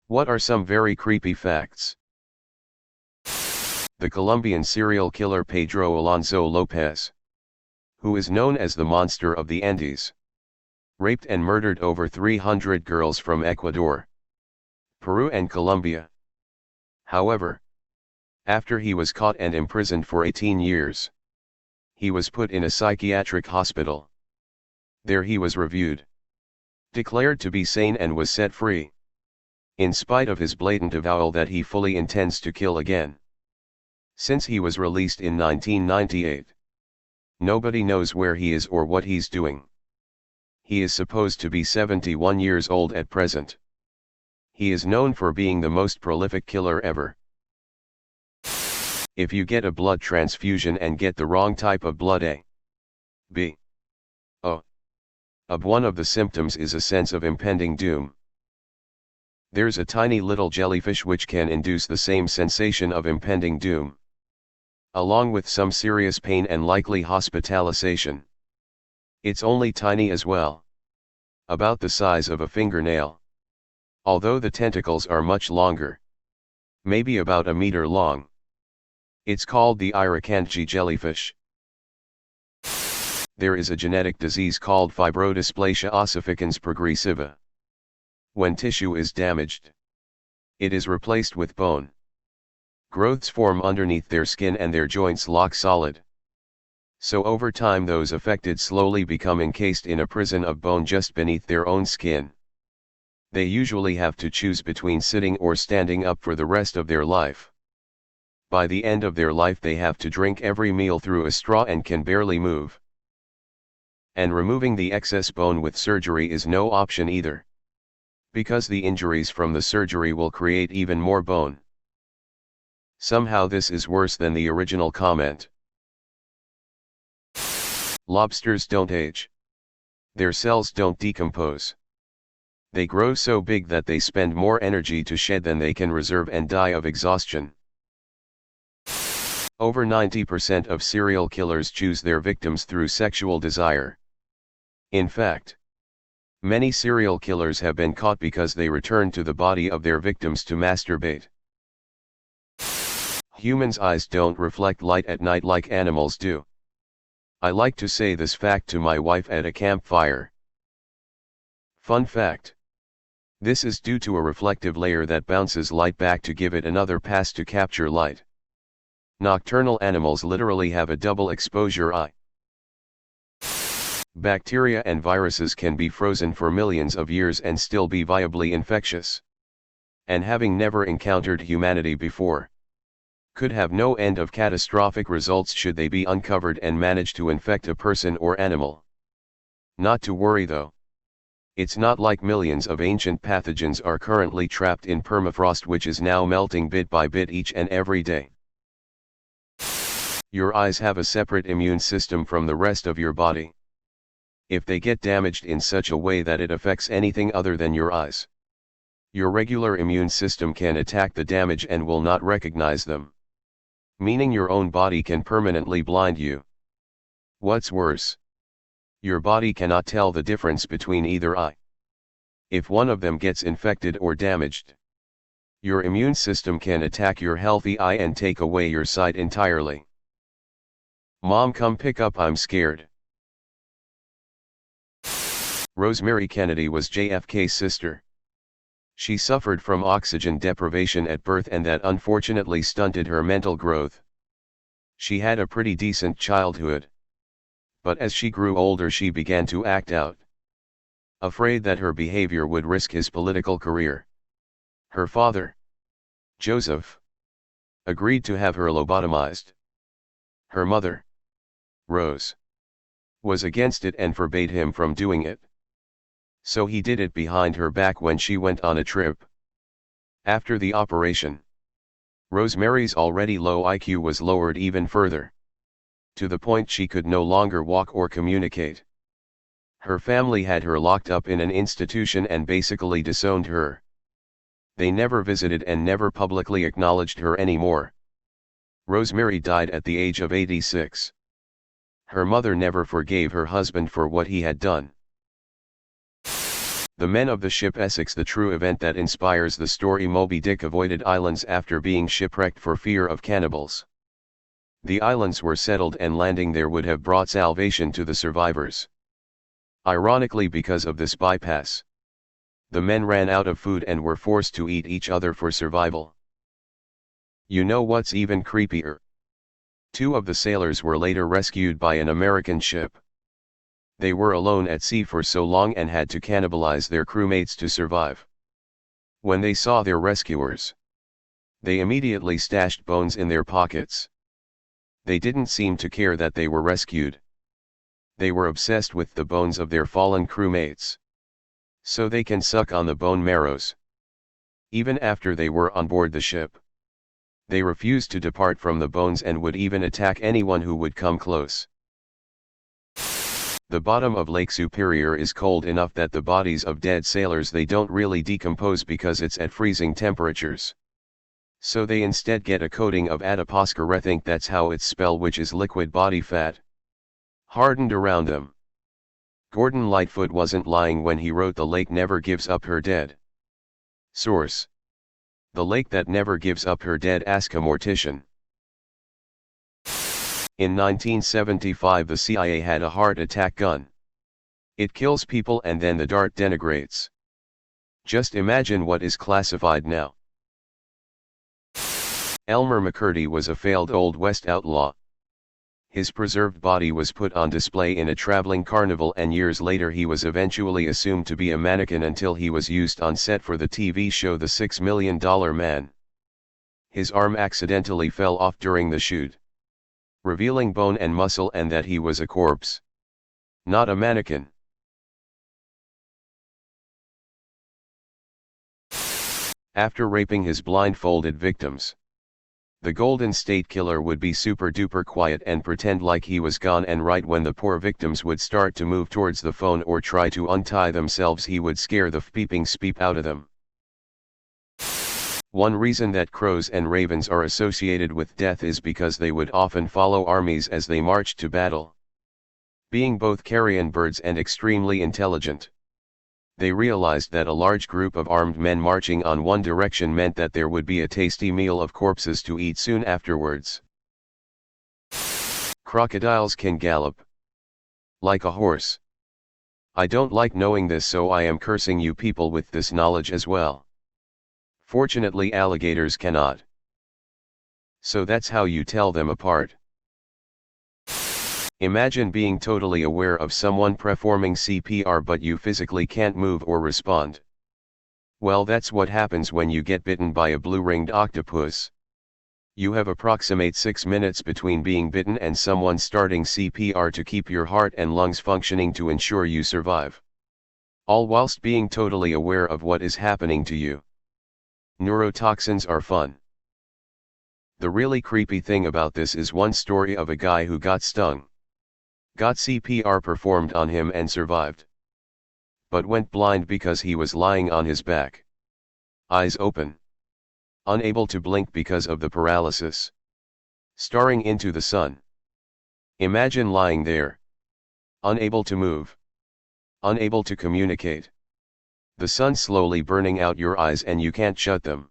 What are some very creepy facts? The Colombian serial killer Pedro Alonso Lopez, who is known as the Monster of the Andes, raped and murdered over 300 girls from Ecuador, Peru and Colombia. However, after he was caught and imprisoned for 18 years, he was put in a psychiatric hospital. There he was reviewed, declared to be sane and was set free, in spite of his blatant avowal that he fully intends to kill again. Since he was released in 1998, nobody knows where he is or what he's doing. He is supposed to be 71 years old at present. He is known for being the most prolific killer ever. If you get a blood transfusion and get the wrong type of blood A, B, O, AB, one of the symptoms is a sense of impending doom. There's a tiny little jellyfish which can induce the same sensation of impending doom, along with some serious pain and likely hospitalization. It's only tiny as well, about the size of a fingernail, although the tentacles are much longer, maybe about a meter long. It's called the Irukandji jellyfish. There is a genetic disease called fibrodysplasia ossificans progressiva. When tissue is damaged, it is replaced with bone. Growths form underneath their skin and their joints lock solid. So over time those affected slowly become encased in a prison of bone just beneath their own skin. They usually have to choose between sitting or standing up for the rest of their life. By the end of their life they have to drink every meal through a straw and can barely move. And removing the excess bone with surgery is no option either, because the injuries from the surgery will create even more bone. Somehow this is worse than the original comment. Lobsters don't age. Their cells don't decompose. They grow so big that they spend more energy to shed than they can reserve and die of exhaustion. Over 90% of serial killers choose their victims through sexual desire. In fact, many serial killers have been caught because they return to the body of their victims to masturbate. Humans' eyes don't reflect light at night like animals do. I like to say this fact to my wife at a campfire. Fun fact. This is due to a reflective layer that bounces light back to give it another pass to capture light. Nocturnal animals literally have a double exposure eye. Bacteria and viruses can be frozen for millions of years and still be viably infectious. And having never encountered humanity before, could have no end of catastrophic results should they be uncovered and manage to infect a person or animal. Not to worry though. It's not like millions of ancient pathogens are currently trapped in permafrost which is now melting bit by bit each and every day. Your eyes have a separate immune system from the rest of your body. If they get damaged in such a way that it affects anything other than your eyes, your regular immune system can attack the damage and will not recognize them, meaning your own body can permanently blind you. What's worse, your body cannot tell the difference between either eye. If one of them gets infected or damaged, your immune system can attack your healthy eye and take away your sight entirely. Mom, come pick up, I'm scared. Rosemary Kennedy was JFK's sister. She suffered from oxygen deprivation at birth and that unfortunately stunted her mental growth. She had a pretty decent childhood, but as she grew older she began to act out, afraid that her behavior would risk his political career. Her father, Joseph, agreed to have her lobotomized. Her mother, Rose, was against it and forbade him from doing it. So he did it behind her back when she went on a trip. After the operation, Rosemary's already low IQ was lowered even further, to the point she could no longer walk or communicate. Her family had her locked up in an institution and basically disowned her. They never visited and never publicly acknowledged her anymore. Rosemary died at the age of 86. Her mother never forgave her husband for what he had done. The men of the ship Essex, the true event that inspires the story. Moby Dick avoided islands after being shipwrecked for fear of cannibals. The islands were settled and landing there would have brought salvation to the survivors. Ironically, because of this bypass, the men ran out of food and were forced to eat each other for survival. You know what's even creepier? 2 of the sailors were later rescued by an American ship. They were alone at sea for so long and had to cannibalize their crewmates to survive. When they saw their rescuers, they immediately stashed bones in their pockets. They didn't seem to care that they were rescued. They were obsessed with the bones of their fallen crewmates, so they can suck on the bone marrows. Even after they were on board the ship, they refused to depart from the bones and would even attack anyone who would come close. The bottom of Lake Superior is cold enough that the bodies of dead sailors, they don't really decompose because it's at freezing temperatures. So they instead get a coating of adipocere, I think that's how it's spelled, which is liquid body fat, hardened around them. Gordon Lightfoot wasn't lying when he wrote, "The lake never gives up her dead." Source: The lake that never gives up her dead. Ask a mortician. In 1975 the CIA had a heart attack gun. It kills people and then the dart denigrates. Just imagine what is classified now. Elmer McCurdy was a failed Old West outlaw. His preserved body was put on display in a traveling carnival, and years later he was eventually assumed to be a mannequin until he was used on set for the TV show The $6 Million Man. His arm accidentally fell off during the shoot, revealing bone and muscle, and that he was a corpse, not a mannequin. After raping his blindfolded victims, the Golden State Killer would be super duper quiet and pretend like he was gone, and right when the poor victims would start to move towards the phone or try to untie themselves, he would scare the peeping speep out of them. One reason that crows and ravens are associated with death is because they would often follow armies as they marched to battle. Being both carrion birds and extremely intelligent, they realized that a large group of armed men marching on one direction meant that there would be a tasty meal of corpses to eat soon afterwards. Crocodiles can gallop like a horse. I don't like knowing this, so I am cursing you people with this knowledge as well. Fortunately, alligators cannot. So that's how you tell them apart. Imagine being totally aware of someone performing CPR but you physically can't move or respond. Well, that's what happens when you get bitten by a blue-ringed octopus. You have approximate 6 minutes between being bitten and someone starting CPR to keep your heart and lungs functioning to ensure you survive, all whilst being totally aware of what is happening to you. Neurotoxins are fun. The really creepy thing about this is one story of a guy who got stung, got CPR performed on him and survived, but went blind because he was lying on his back, eyes open, unable to blink because of the paralysis, staring into the sun. Imagine lying there, unable to move, unable to communicate, the sun slowly burning out your eyes and you can't shut them.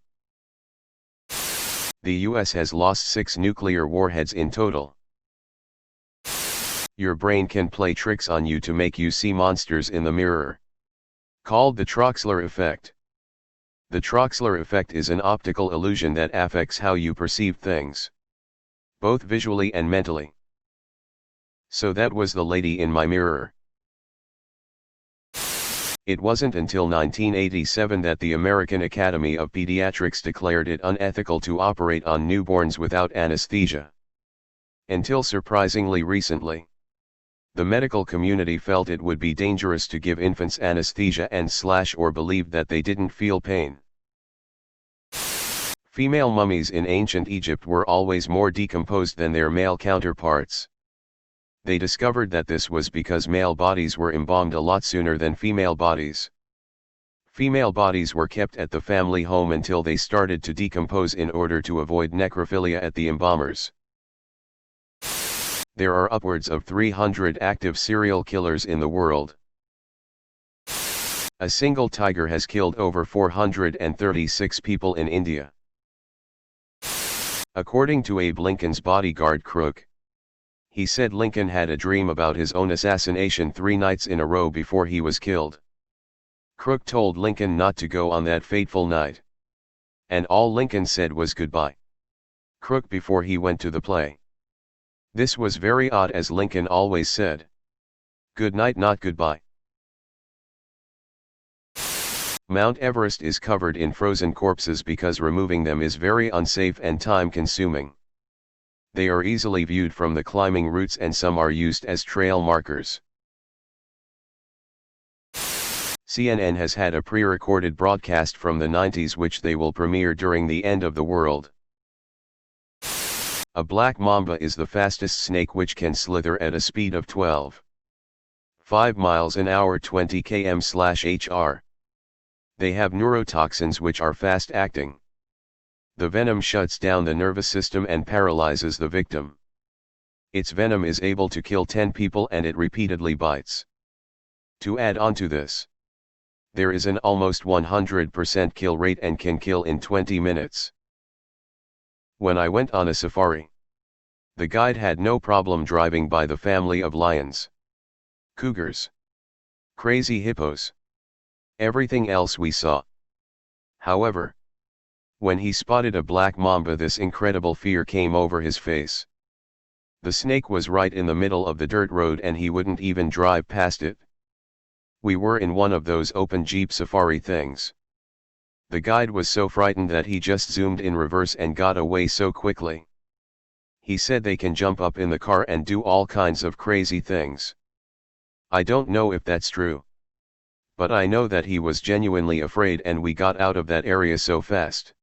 The US has lost 6 nuclear warheads in total. Your brain can play tricks on you to make you see monsters in the mirror, called the Troxler effect. The Troxler effect is an optical illusion that affects how you perceive things, both visually and mentally. So that was the lady in my mirror. It wasn't until 1987 that the American Academy of Pediatrics declared it unethical to operate on newborns without anesthesia. Until surprisingly recently, the medical community felt it would be dangerous to give infants anesthesia or believed that they didn't feel pain. Female mummies in ancient Egypt were always more decomposed than their male counterparts. They discovered that this was because male bodies were embalmed a lot sooner than female bodies. Female bodies were kept at the family home until they started to decompose in order to avoid necrophilia at the embalmers. There are upwards of 300 active serial killers in the world. A single tiger has killed over 436 people in India. According to Abe Lincoln's bodyguard Crook, he said Lincoln had a dream about his own assassination 3 nights in a row before he was killed. Crook told Lincoln not to go on that fateful night. And all Lincoln said was goodbye. Crook before he went to the play. This was very odd, as Lincoln always said, "Good night, not goodbye." Mount Everest is covered in frozen corpses because removing them is very unsafe and time-consuming. They are easily viewed from the climbing routes and some are used as trail markers. CNN has had a pre-recorded broadcast from the 90s which they will premiere during the end of the world. A black mamba is the fastest snake which can slither at a speed of 12.5 miles an hour 20 km/h. They have neurotoxins which are fast-acting. The venom shuts down the nervous system and paralyzes the victim. Its venom is able to kill 10 people and it repeatedly bites. To add on to this, there is an almost 100% kill rate and can kill in 20 minutes. When I went on a safari, the guide had no problem driving by the family of lions, cougars, crazy hippos, everything else we saw. However, when he spotted a black mamba, this incredible fear came over his face. The snake was right in the middle of the dirt road and he wouldn't even drive past it. We were in one of those open Jeep safari things. The guide was so frightened that he just zoomed in reverse and got away so quickly. He said they can jump up in the car and do all kinds of crazy things. I don't know if that's true, but I know that he was genuinely afraid and we got out of that area so fast.